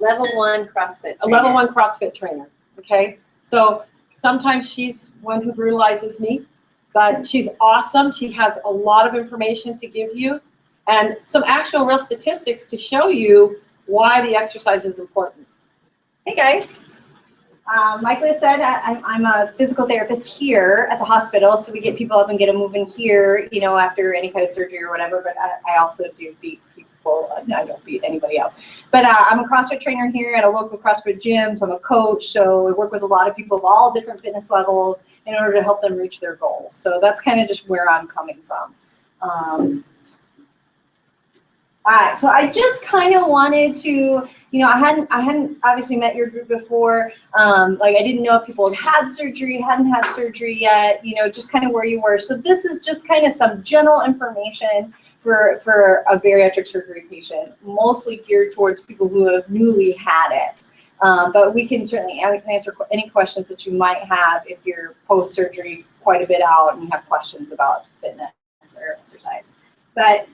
level 1 CrossFit trainer. A level 1 CrossFit trainer, okay? So sometimes she's one who brutalizes me, but she's awesome. She has a lot of information to give you and some actual real statistics to show you why the exercise is important. Hey guys. Like Liz said, I'm a physical therapist here at the hospital, so we get people up and get them moving here, you know, after any kind of surgery or whatever, but I also do beat people. I don't beat anybody up. But I'm a CrossFit trainer here at a local CrossFit gym, so I'm a coach, so I work with a lot of people of all different fitness levels in order to help them reach their goals. So that's kind of just where I'm coming from. All right, so I just kind of wanted to, you know, I hadn't obviously met your group before. Like I didn't know if people had surgery, hadn't had surgery yet, you know, just kind of where you were. So this is just kind of some general information for a bariatric surgery patient, mostly geared towards people who have newly had it. But we can certainly answer any questions that you might have if you're post-surgery quite a bit out and you have questions about fitness or exercise. But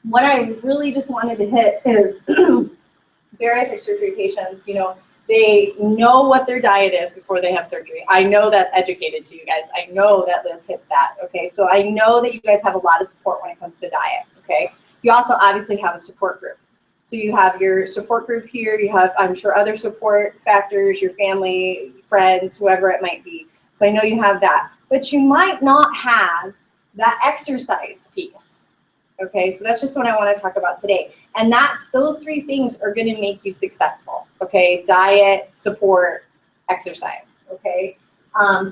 what I really just wanted to hit is bariatric surgery patients, you know, they know what their diet is before they have surgery. I know that's educated to you guys. I know that Liz hits that, okay? So I know that you guys have a lot of support when it comes to diet, okay? You also obviously have a support group. So you have your support group here. You have, I'm sure, other support factors, your family, friends, whoever it might be. So I know you have that. But you might not have that exercise piece. Okay, so that's just what I want to talk about today. And those 3 things are going to make you successful. Okay, diet, support, exercise. Okay,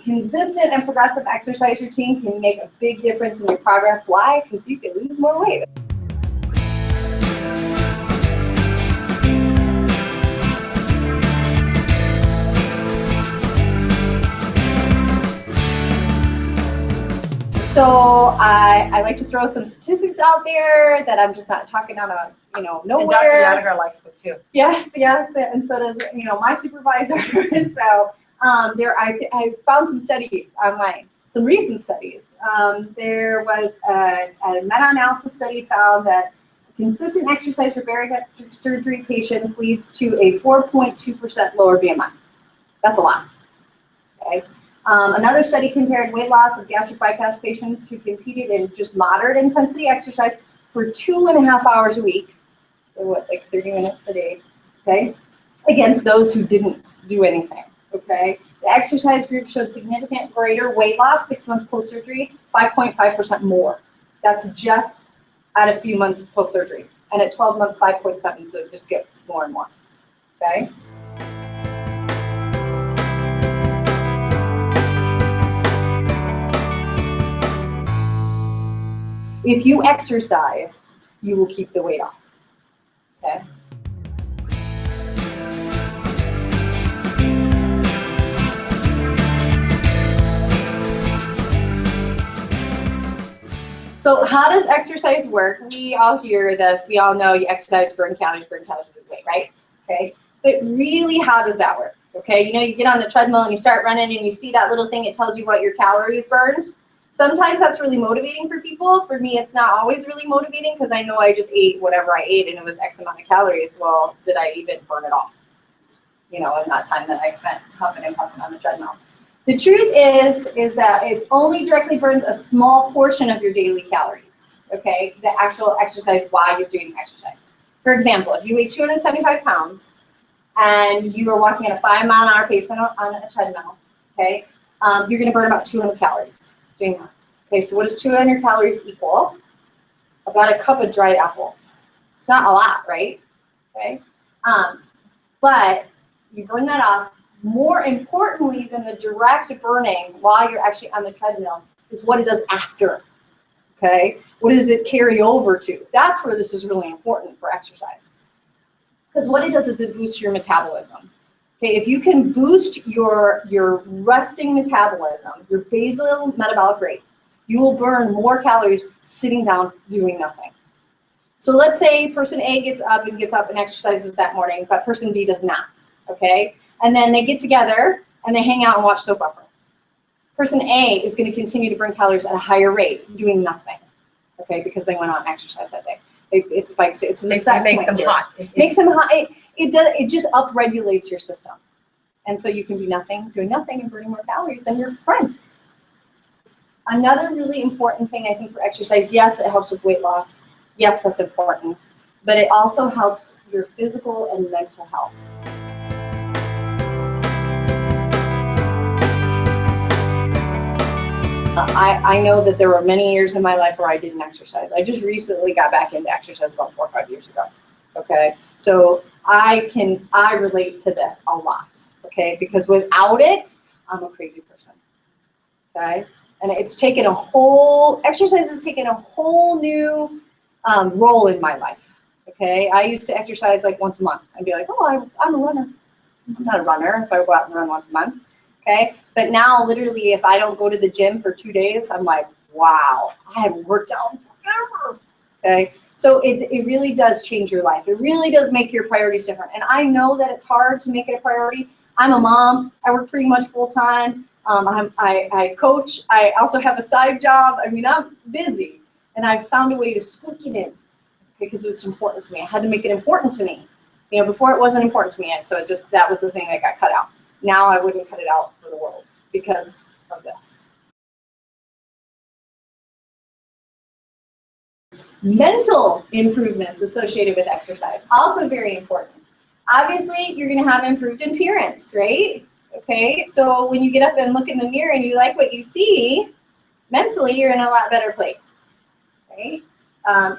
consistent and progressive exercise routine can make a big difference in your progress. Why? Because you can lose more weight. So I like to throw some statistics out there that I'm just not talking out of, you know, nowhere. And Dr. Yadegar likes them too. Yes, and so does, you know, my supervisor. So I found some studies online, some recent studies. There was a meta-analysis study found that consistent exercise for bariatric surgery patients leads to a 4.2% lower BMI. That's a lot. Okay. Another study compared weight loss of gastric bypass patients who competed in just moderate intensity exercise for 2.5 hours a week, so what, like 30 minutes a day, okay, against those who didn't do anything, okay? The exercise group showed significant greater weight loss 6 months post-surgery, 5.5% more. That's just at a few months post-surgery. And at 12 months, 5.7, so it just gets more and more, okay? If you exercise, you will keep the weight off, okay? So how does exercise work? We all hear this. We all know you exercise, burn calories, lose weight, right? Okay. But really, how does that work? Okay. You know, you get on the treadmill and you start running and you see that little thing. It tells you what your calories burned. Sometimes that's really motivating for people. For me, it's not always really motivating because I know I just ate whatever I ate and it was X amount of calories. Well, did I even burn it all? You know, in that time that I spent huffing and puffing on the treadmill. The truth is that it only directly burns a small portion of your daily calories, okay? The actual exercise while you're doing exercise. For example, if you weigh 275 pounds and you are walking at a 5-mile-an-hour pace on a treadmill, okay, you're gonna burn about 200 calories doing that. Okay, so what does 200 calories equal? About a cup of dried apples. It's not a lot, right? Okay, but you burn that off. More importantly than the direct burning while you're actually on the treadmill is what it does after, okay? What does it carry over to? That's where this is really important for exercise. Because what it does is it boosts your metabolism. Okay, if you can boost your resting metabolism, your basal metabolic rate, you will burn more calories sitting down doing nothing. So let's say person A gets up and exercises that morning, but person B does not, okay? And then they get together and they hang out and watch soap opera. Person A is going to continue to burn calories at a higher rate doing nothing, okay, because they went out and exercised that day. It spikes. It's the set makes point them here. hot. Makes them hot. it just upregulates your system. And so you can be doing nothing and burning more calories than your friend. Another really important thing I think for exercise, yes, it helps with weight loss. Yes, that's important. But it also helps your physical and mental health. I know that there were many years in my life where I didn't exercise. I just recently got back into exercise about 4 or 5 years ago. Okay, so I relate to this a lot. Okay, because without it, I'm a crazy person. Okay, and it's taken exercise has taken a whole new role in my life. Okay, I used to exercise like once a month. I'd be like, oh, I'm a runner. I'm not a runner if I go out and run once a month. Okay, but now literally if I don't go to the gym for 2 days, I'm like, wow, I haven't worked out in forever. Okay, so it really does change your life. It really does make your priorities different. And I know that it's hard to make it a priority. I'm a mom. I work pretty much full time. I coach. I also have a side job. I mean, I'm busy, and I've found a way to squeak it in because it's important to me. I had to make it important to me. You know, before it wasn't important to me, and so that was the thing that got cut out. Now I wouldn't cut it out for the world because of this. Mental improvements associated with exercise, also very important. Obviously, you're going to have improved appearance, right? Okay, so when you get up and look in the mirror and you like what you see, mentally you're in a lot better place, right?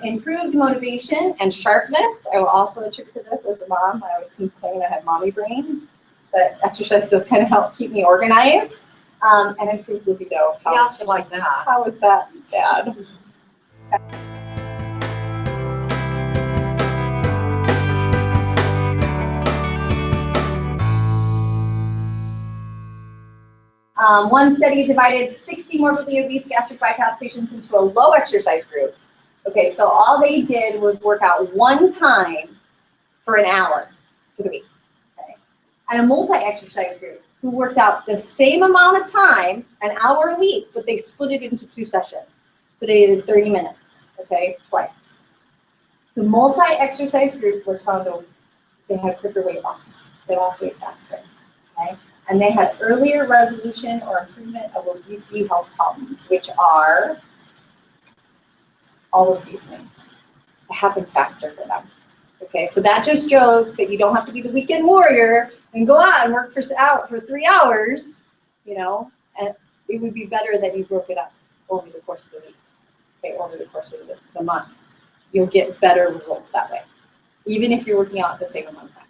Improved motivation and sharpness. I will also attribute to this as a mom. I always complain I have mommy brain, but exercise does kind of help keep me organized. And improved libido. How like that? How is that bad? One study divided 60 morbidly obese gastric bypass patients into a low exercise group. Okay, so all they did was work out 1 time for an hour for the week. Okay. And a multi-exercise group who worked out the same amount of time, an hour a week, but they split it into 2 sessions. So they did 30 minutes, okay, twice. The multi-exercise group was found to, they had quicker weight loss. They lost weight faster, okay? And they had earlier resolution or improvement of obesity health problems, which are all of these things. It happened faster for them. Okay, so that just shows that you don't have to be the weekend warrior and go out and work for 3 hours, you know, and it would be better that you broke it up over the course of the week, okay, over the course of the month. You'll get better results that way, even if you're working out at the same amount of time.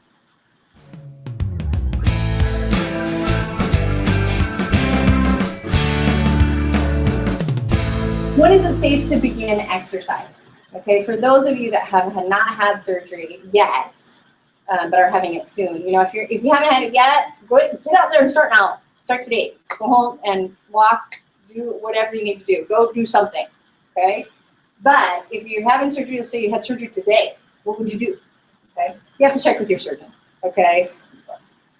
When is it safe to begin exercise? Okay, for those of you that have not had surgery yet, but are having it soon, you know, if you haven't had it yet, get out there and start now. Start today. Go home and walk, do whatever you need to do. Go do something, okay? But if you're having surgery, let's say you had surgery today, what would you do? Okay, you have to check with your surgeon, okay?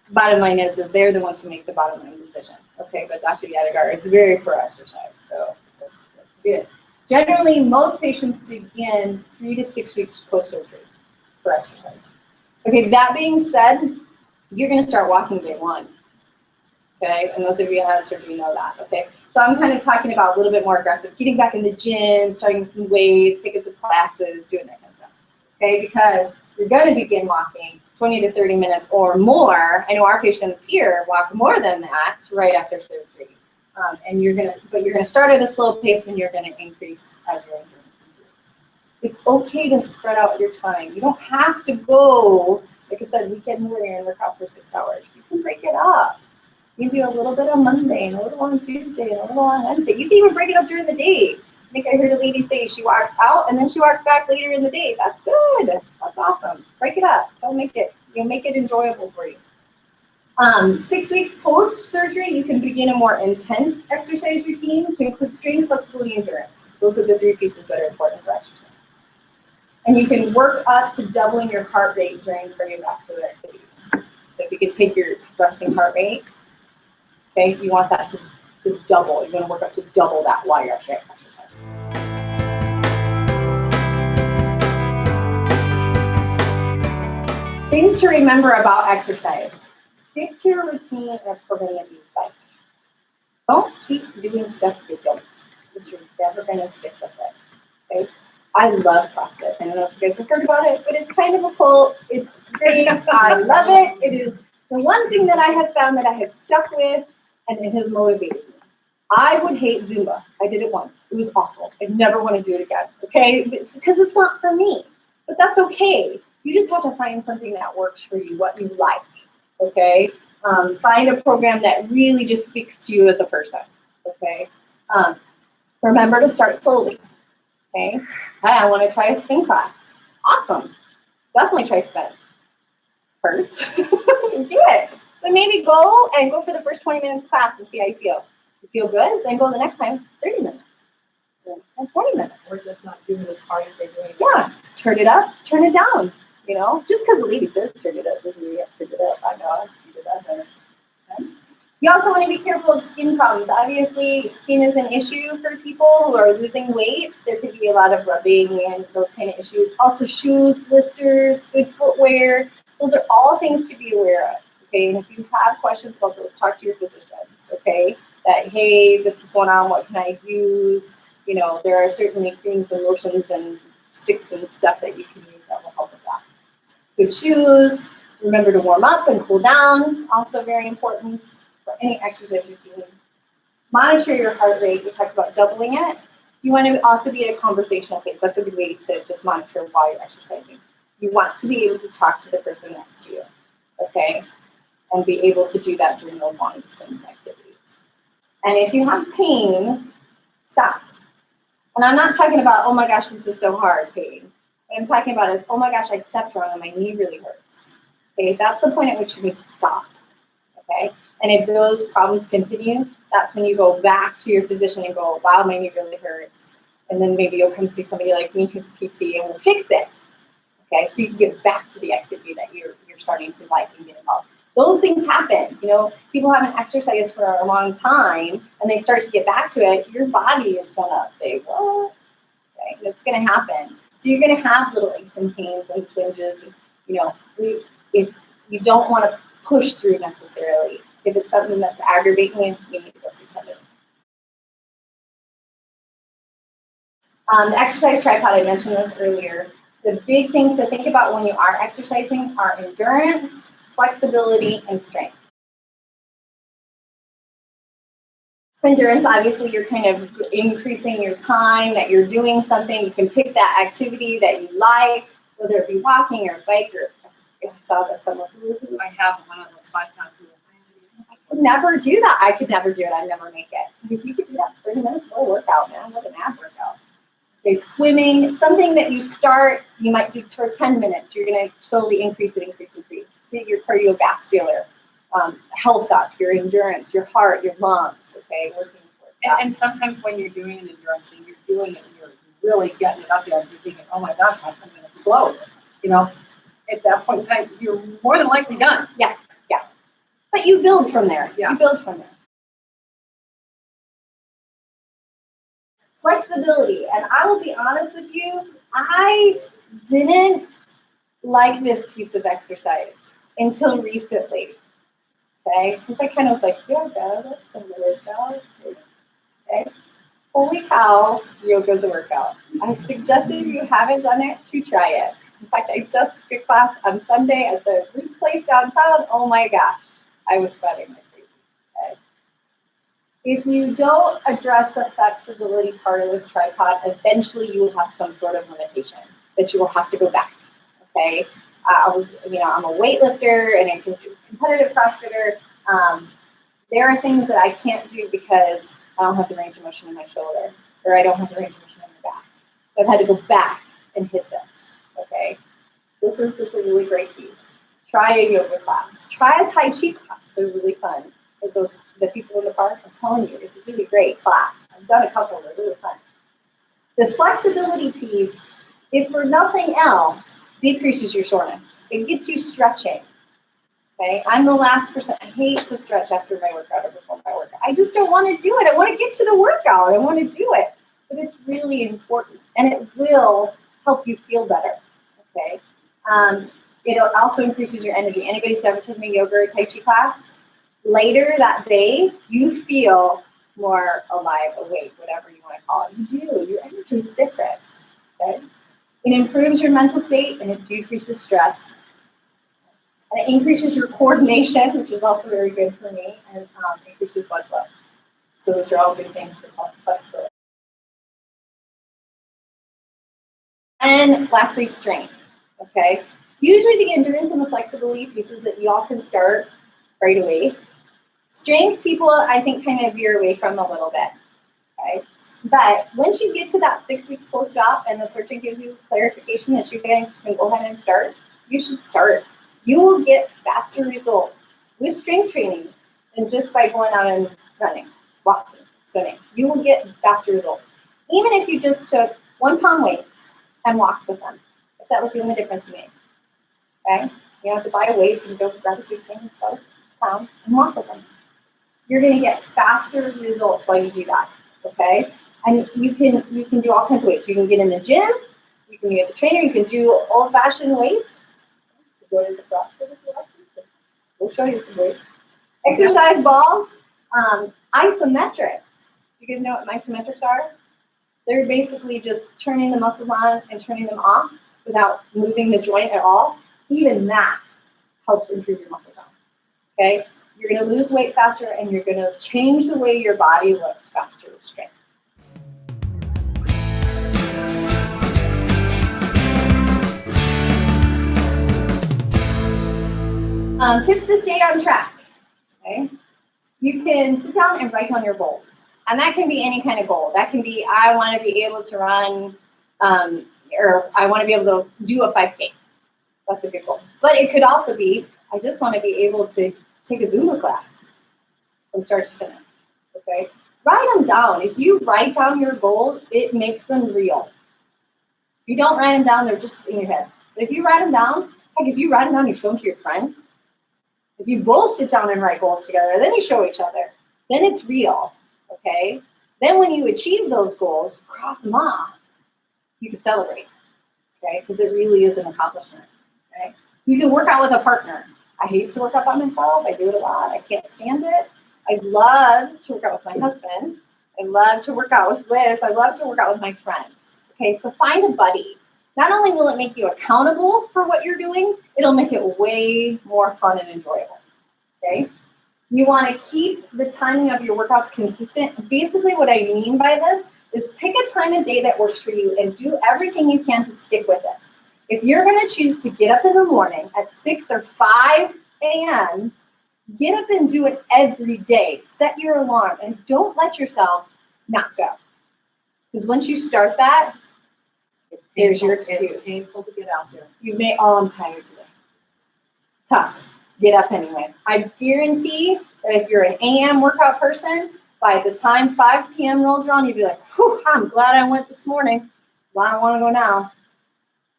Bottom line is they're the ones who make the bottom line decision, okay? But Dr. Yadegar is very pro exercise, so that's good. Generally, most patients begin 3 to 6 weeks post-surgery for exercise. Okay, that being said, you're gonna start walking day 1, okay? And those of you who had surgery know that, okay? So I'm kind of talking about a little bit more aggressive, getting back in the gym, starting with some weights, taking some classes, doing that kind of stuff, okay? Because you're gonna begin walking 20 to 30 minutes or more. I know our patients here walk more than that right after surgery. And you're gonna start at a slow pace and you're gonna increase as your endurance improves. It's okay to spread out your time. You don't have to go, like I said, weekend warrior and work out for 6 hours. You can break it up. You can do a little bit on Monday and a little on Tuesday and a little on Wednesday. You can even break it up during the day. I think I heard a lady say she walks out and then she walks back later in the day. That's good. That's awesome. Break it up. You'll make it enjoyable for you. 6 weeks post-surgery, you can begin a more intense exercise routine to include strength, flexibility, and endurance. Those are the 3 pieces that are important for exercise. And you can work up to doubling your heart rate during cardiovascular activities. So if you could take your resting heart rate, okay, you want that to double. You're going to work up to double that while you're actually exercising. Things to remember about exercise. Stick to your routine and a program that you like. Don't keep doing stuff you don't, because you're never going to stick with it. Okay? I love CrossFit. I don't know if you guys have heard about it, but it's kind of a cult. It's great. I love it. It is the one thing that I have found that I have stuck with, and it has motivated me. I would hate Zumba. I did it once. It was awful. I never want to do it again. Okay? It's because it's not for me. But that's okay. You just have to find something that works for you, what you like. Okay? Find a program that really just speaks to you as a person. Okay? Remember to start slowly. Okay? Hi, I want to try a spin class. Awesome. Definitely try spin. Hurts. Do it. But maybe go for the first 20 minutes class and see how you feel. If you feel good, then go the next time 30 minutes. And 20 minutes. We're just not doing as hard as they're doing. Yeah. Turn it up, turn it down. You know, just because the lady says turn it up doesn't mean you have to turn it up. I know, turn it up. Okay. You also want to be careful of skin problems. Obviously, skin is an issue for people who are losing weight. There could be a lot of rubbing and those kind of issues. Also, shoes, blisters, good footwear. Those are all things to be aware of. Okay, and if you have questions about those, talk to your physician. Okay, that hey, this is going on. What can I use? You know, there are certainly creams and lotions and sticks and stuff that you can use that will help with that. Good shoes. Remember to warm up and cool down. Also very important for any exercise routine. Monitor your heart rate. We talked about doubling it. You want to also be at a conversational pace. That's a good way to just monitor while you're exercising. You want to be able to talk to the person next to you, okay? And be able to do that during those long distance activities. And if you have pain, stop. And I'm not talking about, oh my gosh, this is so hard pain. What I'm talking about is, oh my gosh, I stepped wrong and my knee really hurts. Okay, that's the point at which you need to stop. Okay, and if those problems continue, that's when you go back to your physician and go, wow, my knee really hurts. And then maybe you'll come see somebody like me who's a PT and we'll fix it. Okay, so you can get back to the activity that you're starting to like and get involved. Those things happen. You know, people haven't exercised for a long time and they start to get back to it. Your body is gonna say, what? Okay, and it's gonna happen. So you're gonna have little aches and pains and twinges. And, you know, if you don't want to push through necessarily, if it's something that's aggravating you, you need to go see somebody. The exercise tripod, I mentioned this earlier. The big things to think about when you are exercising are endurance, flexibility, and strength. Endurance, obviously, you're kind of increasing your time that you're doing something. You can pick that activity that you like, whether it be walking or bike or I saw that someone who I have one of those 5-pound hula. I could never do that. I could never do it. I'd never make it. If you could do that 30 minutes, what a workout, man. What an ab workout. Okay, swimming, something that you start, you might do for 10 minutes. You're going to slowly increase it, increase. Get your cardiovascular health up, your endurance, your heart, your lungs, okay, working towards that. And sometimes when you're doing an endurance thing, you're doing it and you're really getting it up there and you're thinking, oh my gosh, I'm going to explode. You know, at that point in time, you're more than likely done. Yeah. But you build from there. Yeah. You build from there. Flexibility, and I will be honest with you, I didn't like this piece of exercise until recently. Okay, because I kind of was like, yeah, that's a workout. Okay, holy cow, yoga's a workout. I suggest if you haven't done it, to try it. In fact, I just took a class on Sunday at the Roots Place downtown. Oh my gosh, I was sweating like crazy. Okay. If you don't address the flexibility part of this tripod, eventually you will have some sort of limitation that you will have to go back. Okay. I'm a weightlifter and a competitive CrossFitter. There are things that I can't do because I don't have the range of motion in my shoulder, or I don't have the range of motion in my back. So I've had to go back and hit this. Okay. This is just a really great piece. Try a yoga class. Try a Tai Chi class. They're really fun. The people in the park, I'm telling you, it's a really great class. I've done a couple. They're really fun. The flexibility piece, if for nothing else, decreases your soreness. It gets you stretching. Okay, I'm the last person. I hate to stretch after my workout or before my workout. I just don't want to do it. I want to get to the workout. I want to do it. But it's really important, and it will help you feel better. Okay, It also increases your energy. Anybody who's ever taken a yoga or Tai Chi class, later that day, you feel more alive, awake, whatever you want to call it. You do. Your energy is different. Okay? It improves your mental state and it decreases stress. And it increases your coordination, which is also very good for me, and increases blood flow. So those are all good things for flexibility. And lastly, strength. Okay. Usually the endurance and the flexibility pieces that y'all can start right away. Strength people, I think, kind of veer away from a little bit. Okay. But once you get to that 6 weeks post-op and the surgeon gives you clarification that you can go ahead and start, you should start. You will get faster results with strength training than just by going out and running, walking, swimming. You will get faster results. Even if you just took 1 pound weights and walked with them, if that was the only difference you made. Okay? You don't have to buy weights and go grab a suitcase and start a pound and walk with them. You're going to get faster results while you do that. Okay? And you can do all kinds of weights. You can get in the gym, you can get the trainer, you can do old-fashioned weights. Go to the CrossFit if you like to. We'll show you some weights. Exercise balls, isometrics. Do you guys know what isometrics are? They're basically just turning the muscles on and turning them off without moving the joint at all. Even that helps improve your muscle tone. Okay? You're going to lose weight faster and you're going to change the way your body looks faster with strength. Tips to stay on track. Okay? You can sit down and write down your goals. And that can be any kind of goal. That can be, I want to be able to run, or I want to be able to do a 5K. That's a good goal. But it could also be, I just want to be able to take a Zumba class from start to finish. Okay? Write them down. If you write down your goals, it makes them real. If you don't write them down, they're just in your head. But if you write them down, like if you write them down, you show them to your friend. If you both sit down and write goals together, then you show each other. Then it's real. Okay? Then when you achieve those goals, cross them off, you can celebrate. Okay? Because it really is an accomplishment. Okay? You can work out with a partner. I hate to work out by myself. I do it a lot. I can't stand it. I love to work out with my husband. I love to work out with Liz. I love to work out with my friends. Okay? So find a buddy. Not only will it make you accountable for what you're doing, it'll make it way more fun and enjoyable. Okay? You want to keep the timing of your workouts consistent. Basically, what I mean by this is pick a time of day that works for you and do everything you can to stick with it. If you're going to choose to get up in the morning at 6 or 5 a.m., get up and do it every day. Set your alarm and don't let yourself not go. Because once you start that, there's your excuse. It's painful to get out there. You may, oh, I'm tired today. Tough. Get up anyway. I guarantee that if you're an AM workout person, by the time 5 p.m. rolls around, you'd be like, whew, I'm glad I went this morning. Well, I don't want to go now.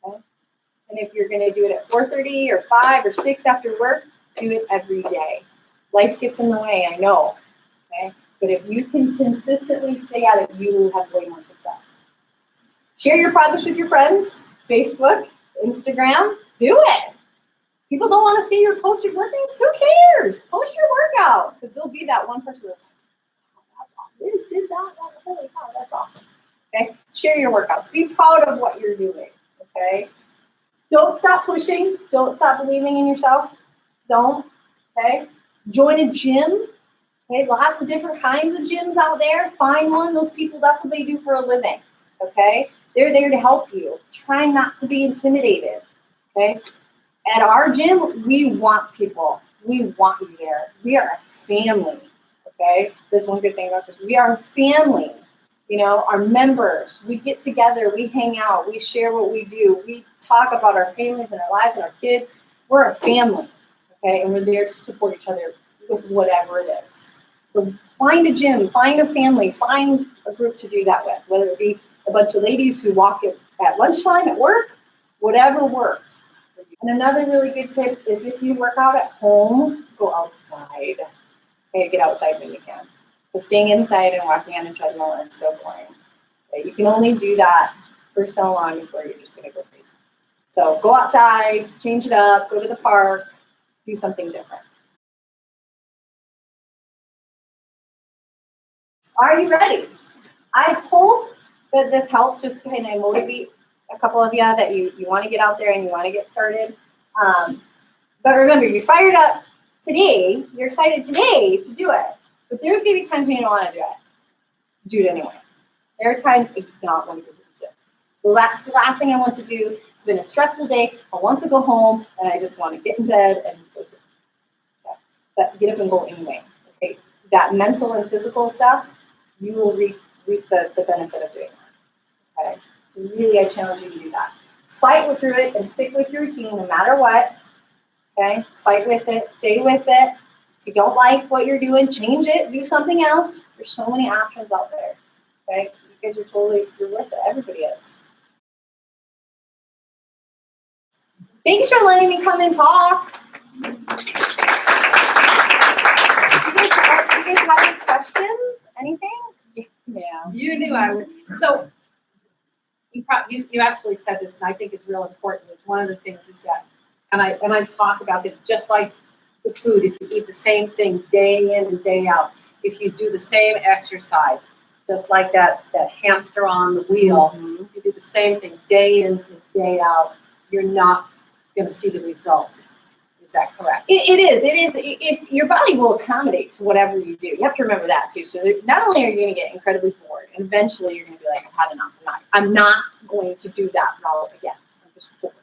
Okay? And if you're going to do it at 4:30 or 5 or 6 after work, do it every day. Life gets in the way, I know. Okay? But if you can consistently stay at it, you will have way more success. Share your progress with your friends. Facebook, Instagram, do it. People don't want to see your posted workouts. Who cares? Post your workout. Because there'll be that one person that's like, oh, that's awesome. Liz did that. Holy cow, that's awesome. Okay? Share your workouts. Be proud of what you're doing. Okay? Don't stop pushing. Don't stop believing in yourself. Don't. Okay? Join a gym. Okay? Lots of different kinds of gyms out there. Find one. Those people, that's what they do for a living. Okay? They're there to help you. Try not to be intimidated. Okay? At our gym, we want people. We want you there. We are a family, okay? There's one good thing about this. We are a family, you know, our members. We get together. We hang out. We share what we do. We talk about our families and our lives and our kids. We're a family, okay? And we're there to support each other with whatever it is. So find a gym. Find a family. Find a group to do that with, whether it be a bunch of ladies who walk at lunchtime at work, whatever works. And another really good tip is if you work out at home, go outside. Okay, get outside when you can. But staying inside and walking on a treadmill is so boring. Okay, you can only do that for so long before you're just going to go crazy. So go outside, change it up, go to the park, do something different. Are you ready? I hope that this helped just kind of motivate a couple of you that you want to get out there and you want to get started. But remember, you're fired up today, you're excited today to do it, but there's going to be times when you don't want to do it. Do it anyway. There are times I do not want to do it. That's the last thing I want to do. It's been a stressful day. I want to go home, and I just want to get in bed and go sleep. Okay. But get up and go anyway. Okay. That mental and physical stuff, you will reap the benefit of doing that. Okay. So really, I challenge you to do that. Fight through it and stick with your routine no matter what. Okay. Fight with it. Stay with it. If you don't like what you're doing, change it. Do something else. There's so many options out there. Okay. Because you're with it. Everybody is. Thanks for letting me come and talk. Do you guys have any questions? Anything? Yeah. You knew I would. So you absolutely said this, and I think it's real important. One of the things is that, and I talk about this just like the food. If you eat the same thing day in and day out, if you do the same exercise, just like that hamster on the wheel, you do the same thing day in and day out, you're not going to see the results. Is that correct? It is. If your body will accommodate to whatever you do, you have to remember that too. So not only are you going to get incredibly bored, and eventually you're going to be like, I've had enough. I'm not going to do that route again. I'm just bored.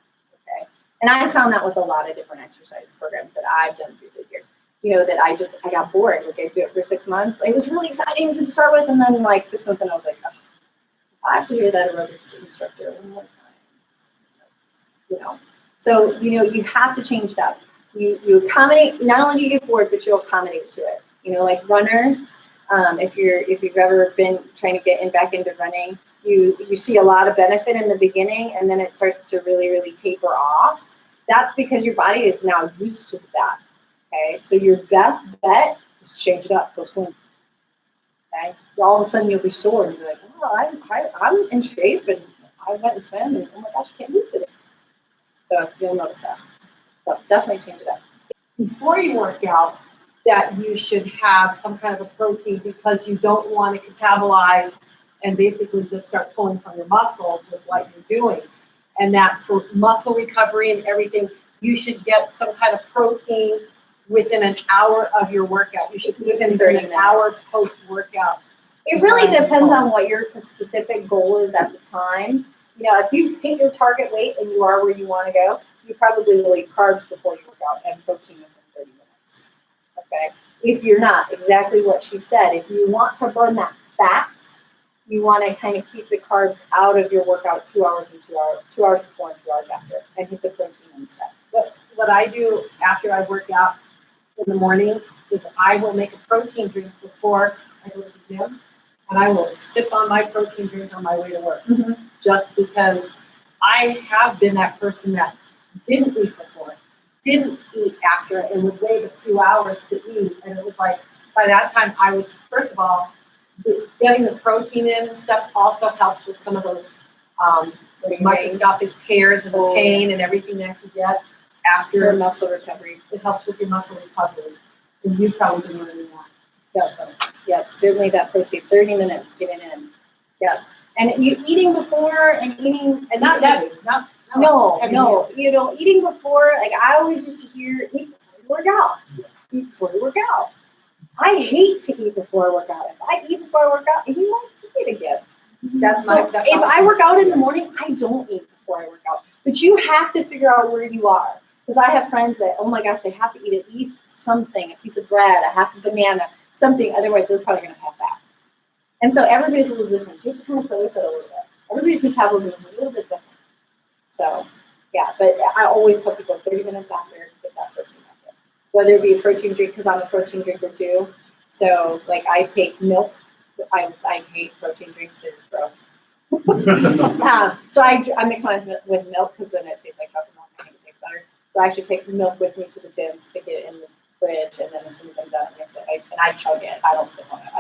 Okay. And I found that with a lot of different exercise programs that I've done through the year. You know, that I got bored. Like I do it for 6 months. It was really exciting to start with, and then like 6 months in, I was like, oh, I have to hear that aerobics instructor one more time. You know. So, you know, you have to change it up. You accommodate, not only do you get bored, but you'll accommodate to it. You know, like runners, if you've ever been trying to get back into running, you see a lot of benefit in the beginning, and then it starts to really, really taper off. That's because your body is now used to that. Okay, so your best bet is change it up, go swim. Okay, all of a sudden you'll be sore and be like, oh, I'm in shape, and I went and swam, and oh my gosh, I can't move today. So you'll notice that. So definitely change it up. Before you work out, that you should have some kind of a protein because you don't want to catabolize and basically just start pulling from your muscles with what you're doing. And that for muscle recovery and everything, you should get some kind of protein within an hour of your workout. You should within 30 hours post-workout. It really depends on what your specific goal is at the time. You know, if you hit your target weight and you are where you want to go, you probably will eat carbs before you work out and protein within 30 minutes. Okay? If you're not, exactly what she said, if you want to burn that fat, you want to kind of keep the carbs out of your workout 2 hours and 2 hours, 2 hours before and 2 hours after, and hit the protein instead. What I do after I work out in the morning is I will make a protein drink before I go to the gym, and I will sip on my protein drink on my way to work. Just because I have been that person that didn't eat before, didn't eat after, and would wait a few hours to eat. And it was like, by that time, I was, first of all, getting the protein in and stuff also helps with some of those microscopic tears and the pain and everything that you get after muscle recovery. It helps with your muscle recovery. And you've probably been learning that. Yeah, certainly that protein. 30 minutes, get it in. Yeah. And you eating before and eating, and not heavy, no. You know, eating before, like I always used to hear, eat before you work out. Eat before you work out. I hate to eat before I work out. If I eat before I work out, you want to eat again. That's if I work out in the morning, I don't eat before I work out. But you have to figure out where you are. Because I have friends that, oh my gosh, they have to eat at least something, a piece of bread, a half a banana, something. Otherwise, they're probably going to have fat. And so everybody's a little different. So you have to kind of play with it a little bit. Everybody's metabolism is a little bit different. So, yeah, but I always tell people 30 minutes after to get that protein after. Whether it be a protein drink, because I'm a protein drinker too. So, like, I take milk. I hate protein drinks. They're gross. So I mix mine with milk because then it tastes like chocolate milk. I think it tastes better. So I actually take milk with me to the gym, stick it in the fridge, and then as soon as I'm done, I mix it. And I chug it. I don't sip on it.